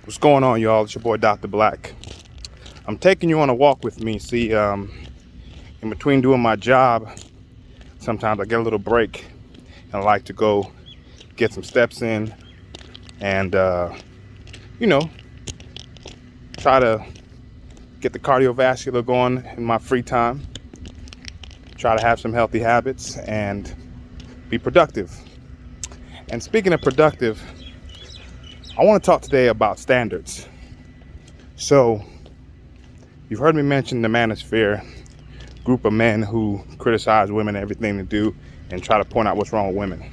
What's going on, y'all? It's your boy Dr. Black. I'm taking you on a walk with me. See, in between doing my job, sometimes I get a little break and I like to go get some steps in and, try to get the cardiovascular going in my free time. Try to have some healthy habits and be productive. And speaking of productive, I want to talk today about standards. So, you've heard me mention the manosphere, group of men who criticize women and everything they do and try to point out what's wrong with women.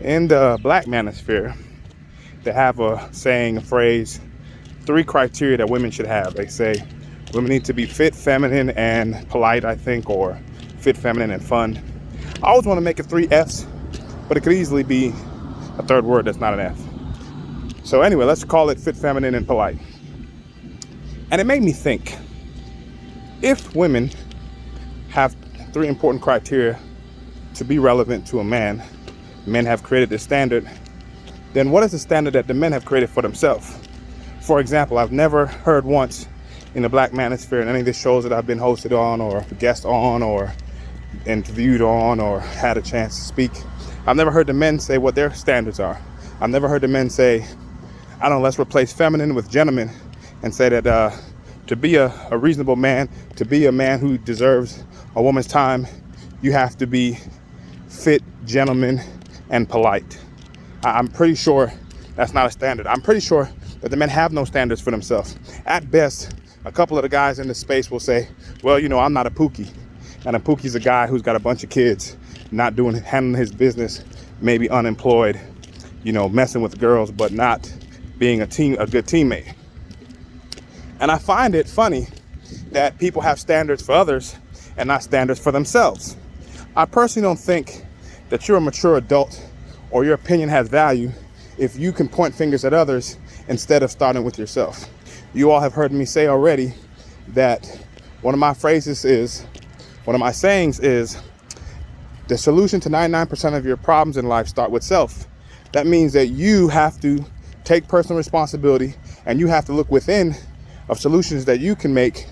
In the black manosphere, they have a saying, a phrase, 3 criteria that women should have. They say women need to be fit, feminine, and polite, I think, or fit, feminine, and fun. I always want to make it 3 F's, but it could easily be a third word that's not an F. So anyway, let's call it fit, feminine, and polite. And it made me think, if women have 3 important criteria to be relevant to a man, men have created this standard, then what is the standard that the men have created for themselves? For example, I've never heard once in the black manosphere in any of the shows that I've been hosted on or guest on or interviewed on or had a chance to speak, I've never heard the men say what their standards are. I've never heard the men say, I don't know, let's replace feminine with gentleman and say that to be a reasonable man, to be a man who deserves a woman's time, you have to be fit, gentleman, and polite. I'm pretty sure that's not a standard. I'm pretty sure that the men have no standards for themselves. At best, a couple of the guys in this space will say, well, I'm not a pookie. And a pookie's a guy who's got a bunch of kids, not handling his business, maybe unemployed, messing with girls, but not being a good teammate. And I find it funny that people have standards for others and not standards for themselves. I personally don't think that you're a mature adult or your opinion has value if you can point fingers at others instead of starting with yourself. You all have heard me say already that one of my sayings is, the solution to 99% of your problems in life start with self. That means that you have to take personal responsibility and you have to look within of solutions that you can make,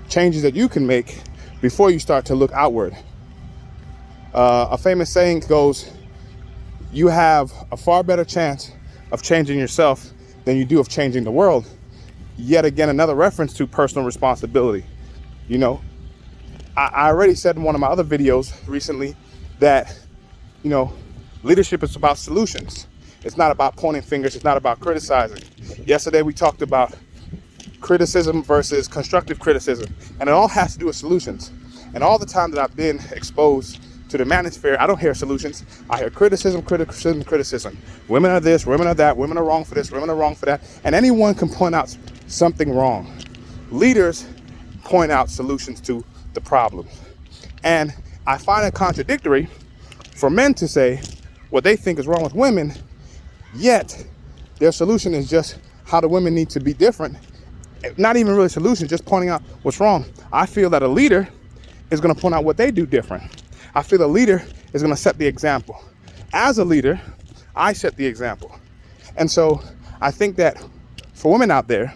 changes that you can make before you start to look outward. A famous saying goes, you have a far better chance of changing yourself than you do of changing the world. Yet again, another reference to personal responsibility. I already said in one of my other videos recently that, leadership is about solutions. It's not about pointing fingers. It's not about criticizing. Yesterday, we talked about criticism versus constructive criticism, and it all has to do with solutions. And all the time that I've been exposed to the manosphere, I don't hear solutions. I hear criticism. Women are this, women are that, women are wrong for this, women are wrong for that. And anyone can point out something wrong. Leaders point out solutions to the problem. And I find it contradictory for men to say what they think is wrong with women, yet their solution is just how the women need to be different. Not even really a solution, just pointing out what's wrong. I feel that a leader is going to point out what they do different. I feel a leader is going to set the example. As a leader, I set the example. And so I think that for women out there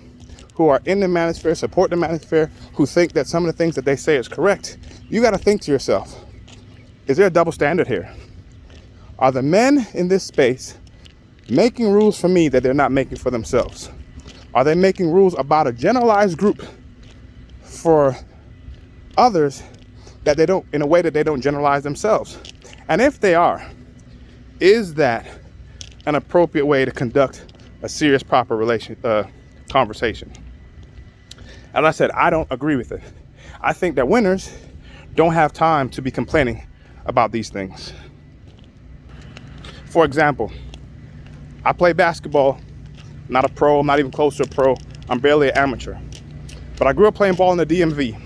who are in the manosphere, support the manosphere, who think that some of the things that they say is correct, you got to think to yourself, is there a double standard here? Are the men in this space making rules for me that they're not making for themselves? Are they making rules about a generalized group for others that they don't, in a way that they don't generalize themselves? And if they are, is that an appropriate way to conduct a serious, proper conversation? As I said, I don't agree with it. I think that winners don't have time to be complaining about these things. For example, I play basketball, not a pro, I'm not even close to a pro, I'm barely an amateur. But I grew up playing ball in the DMV,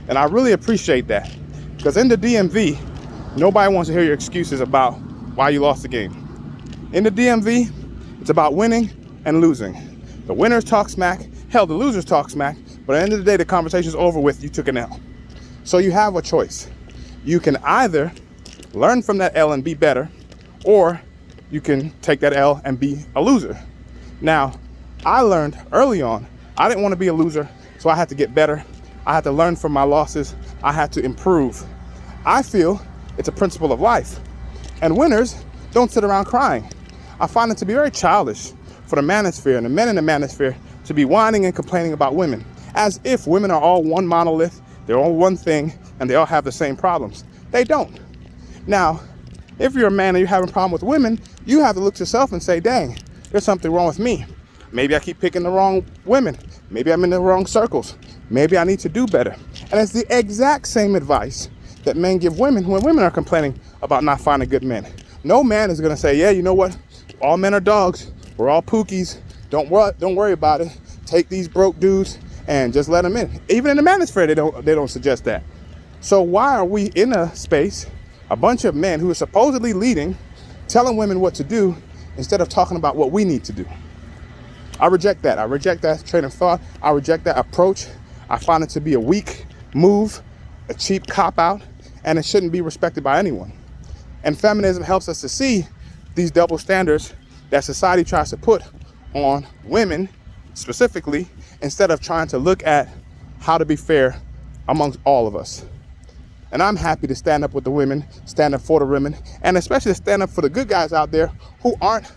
and I really appreciate that. Because in the DMV, nobody wants to hear your excuses about why you lost the game. In the DMV, it's about winning and losing. The winners talk smack, hell, the losers talk smack, but at the end of the day, the conversation's over with, you took an L. So you have a choice. You can either learn from that L and be better, or you can take that L and be a loser. Now, I learned early on, I didn't want to be a loser, so I had to get better. I had to learn from my losses. I had to improve. I feel it's a principle of life. And winners don't sit around crying. I find it to be very childish for the manosphere and the men in the manosphere to be whining and complaining about women, as if women are all one monolith, they're all one thing, and they all have the same problems. They don't. Now, if you're a man and you're having a problem with women, you have to look to yourself and say, dang, there's something wrong with me. Maybe I keep picking the wrong women. Maybe I'm in the wrong circles. Maybe I need to do better. And it's the exact same advice that men give women when women are complaining about not finding good men. No man is going to say, yeah, you know what? All men are dogs. We're all pookies. Don't worry about it. Take these broke dudes and just let them in. Even in the manosphere, they don't suggest that. So why are we in a space, a bunch of men who are supposedly leading, telling women what to do instead of talking about what we need to do? I reject that. I reject that train of thought. I reject that approach. I find it to be a weak move, a cheap cop-out, and it shouldn't be respected by anyone. And feminism helps us to see these double standards that society tries to put on women specifically, instead of trying to look at how to be fair amongst all of us. And I'm happy to stand up with the women, stand up for the women, and especially to stand up for the good guys out there who aren't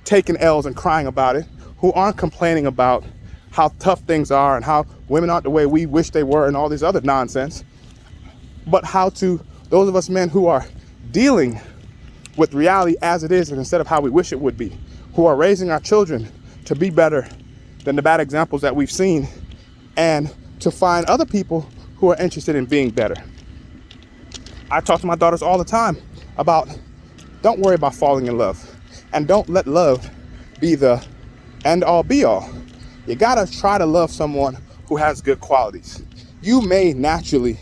taking L's and crying about it, who aren't complaining about how tough things are and how women aren't the way we wish they were and all this other nonsense, but how to those of us men who are dealing with reality as it is and instead of how we wish it would be, who are raising our children to be better than the bad examples that we've seen, and to find other people who are interested in being better. I talk to my daughters all the time about don't worry about falling in love, and don't let love be the end all be all. You gotta try to love someone who has good qualities. You may naturally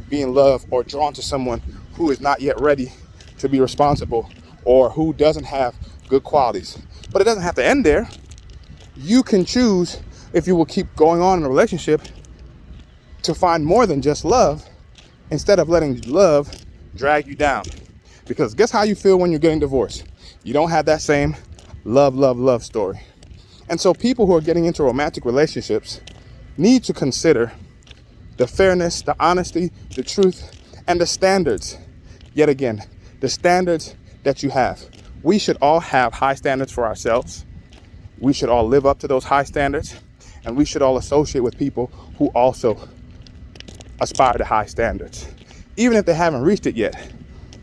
be in love or drawn to someone who is not yet ready to be responsible or who doesn't have good qualities, but it doesn't have to end there. You can choose, if you will keep going on in a relationship, to find more than just love instead of letting love drag you down. Because guess how you feel when you're getting divorced? You don't have that same love story. And so people who are getting into romantic relationships need to consider the fairness, the honesty, the truth, and the standards. Yet again, the standards that you have. We should all have high standards for ourselves. We should all live up to those high standards, and we should all associate with people who also aspire to high standards. Even if they haven't reached it yet,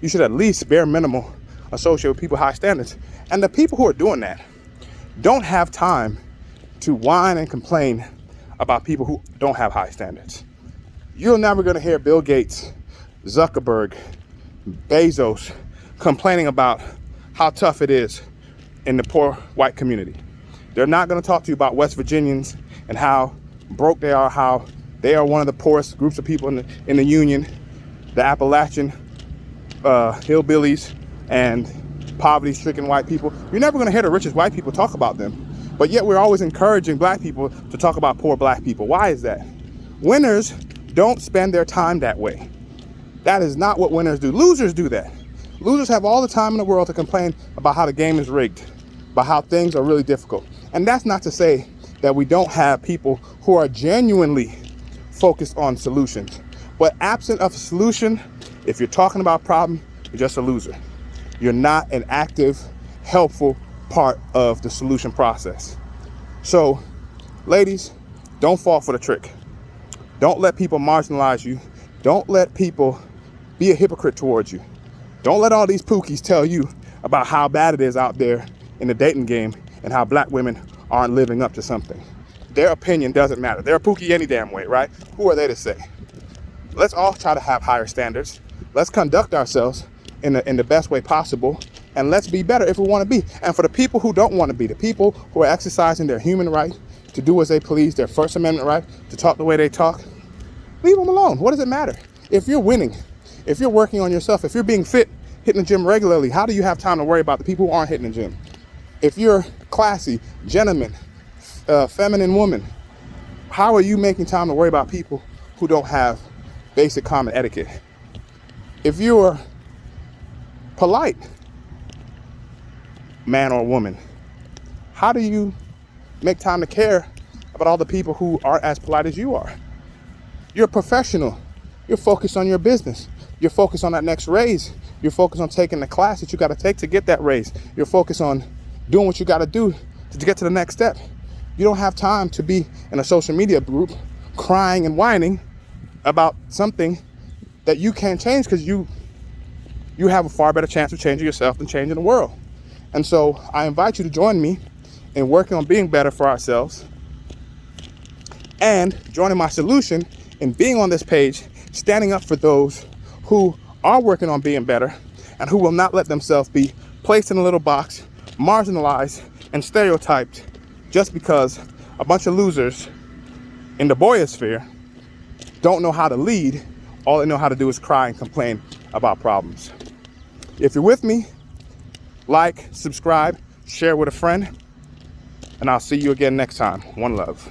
you should at least bare minimal associate with people with high standards. And the people who are doing that don't have time to whine and complain about people who don't have high standards. You're never going to hear Bill Gates, Zuckerberg, Bezos complaining about how tough it is in the poor white community. They're not going to talk to you about West Virginians and how broke they are, how they are one of the poorest groups of people in the Union, the Appalachian hillbillies and poverty-stricken white people. You're never going to hear the richest white people talk about them. But yet we're always encouraging black people to talk about poor black people. Why is that? Winners don't spend their time that way. That is not what winners do. Losers do that. Losers have all the time in the world to complain about how the game is rigged, about how things are really difficult. And that's not to say that we don't have people who are genuinely focused on solutions. But absent of a solution, if you're talking about a problem, you're just a loser. You're not an active, helpful part of the solution process. So, ladies, don't fall for the trick. Don't let people marginalize you. Don't let people be a hypocrite towards you. Don't let all these pookies tell you about how bad it is out there in the dating game and how black women aren't living up to something. Their opinion doesn't matter. They're a pookie any damn way, right? Who are they to say? Let's all try to have higher standards. Let's conduct ourselves in the best way possible, and let's be better if we want to be. And for the people who don't want to be, the people who are exercising their human right to do as they please, their First Amendment right to talk the way they talk, leave them alone. What does it matter? If you're winning, if you're working on yourself, if you're being fit, hitting the gym regularly, how do you have time to worry about the people who aren't hitting the gym? If you're classy, gentleman, feminine woman, how are you making time to worry about people who don't have basic common etiquette? If you're polite, man or woman, how do you make time to care about all the people who aren't as polite as you are. You're a professional. You're focused on your business. You're focused on that next raise. You're focused on taking the class that you got to take to get that raise. You're focused on doing what you got to do to get to the next step. You don't have time to be in a social media group crying and whining about something that you can't change, because you have a far better chance of changing yourself than changing the world. And so I invite you to join me in working on being better for ourselves, and joining my solution in being on this page, standing up for those who are working on being better and who will not let themselves be placed in a little box, marginalized and stereotyped just because a bunch of losers in the boyosphere don't know how to lead. All they know how to do is cry and complain about problems. If you're with me, like, subscribe, share with a friend, and I'll see you again next time. One love.